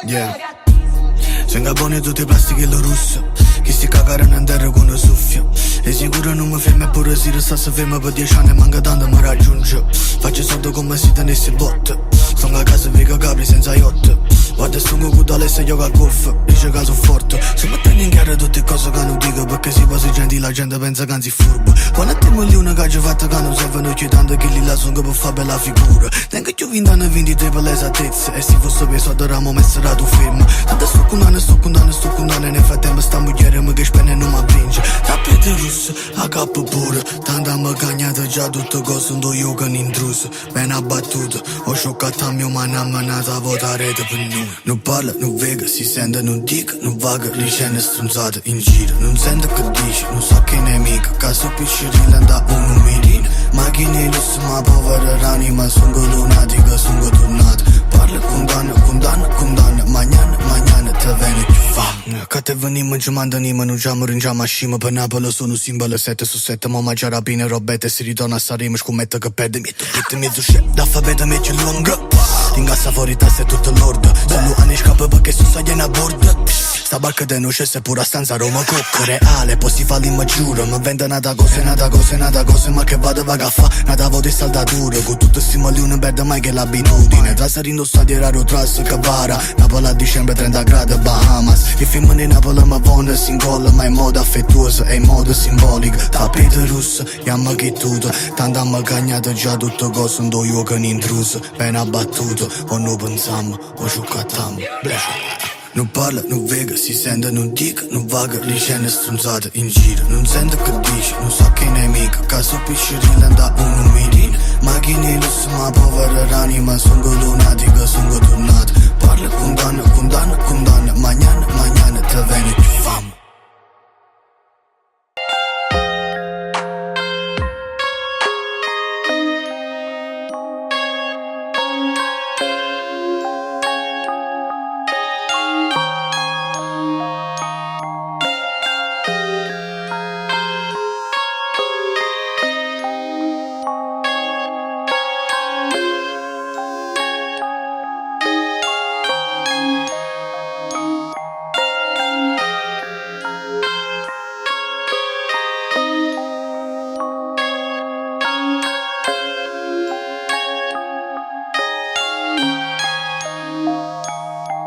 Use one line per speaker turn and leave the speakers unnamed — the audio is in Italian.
Yeah. Sengabone tutte plastiche e lo russo. Chi si cagano in terra con un soffio. E sicuro non mi fermo e pure se resta se fermo per 10 anni manca tanto mi raggiunge. Faccio soldi come se tenessi botte. Sono a casa vega capri senza yacht. Guarda sono con l'esse gioca al golf. Dice che sono forte. Se mettono in chiaro tutte cose che non dico. Perché si passa gentile la gente pensa che anzi furbo. Quando temo lì una caccia fatta che non servono più tanto. Che lì la sono per fare bella figura. Tengo più 20 anni 23 per l'esattezza. E se fosse per soldi eravamo messi tu fermo. Tanto sto condando nel frattempo sta moglie che spende non mi vince. Tapete russo, a capo pure. Tanto mi cagnate già tutte cose. Sono io che ne intruso. Ben abbattuto, ho scioccato a mio mano manata a votare per noi. Non parla, non vega, si sente, non dica, non vaga. Le scene stronzate in giro. Non sento che dice, non so che nemica. Caso piscerilla da uno mirino. Macchine lusso, ma povera ranima. Sono lunatica, sono tornata. Parla, condanna, mañana te viene più fame. Che te venimo in giumanda anima, non già moringiamo a scima. Per Napoli sono simbolo 7 su 7. Ma mangiare rapine, robette, si ritorna a Saremo. Scommetto che perde, metto pitte mezzo chef. L'alfabeto metti lunga. Ingassa fuori tasse tutto l'ordo. Solo anni scappa perché su sai a bordo. Sta barca de non c'è se pura stanza Roma cocca reale. Poi si fa l'immaggiura. Ma vende nata cose, ma che vado vaga a fa. Nata voto e saldatura. Con tutto stimo lì non perde mai che l'abitudine. Trasa rindossati raro tras che vara. Napoli a dicembre 30 gradi Bahamas. Il film di Napoli ma vonda si incolla. Ma in modo affettuoso e in modo simbolico. Tapete russo, yamma che tutto. Tanto amma cagnato già tutto cosa. Sono io che ne intruso. Ben abbattuto, o non pensammo, o ciuccattammo. Non parla, non vega, si sente, non dica, non vaga. Le scene stronzate in giro. Non sento che dice, non so che nemica. Caso piscerilla da uno mirino. Macchine lusso, ma povera ranima. Sono lunatica,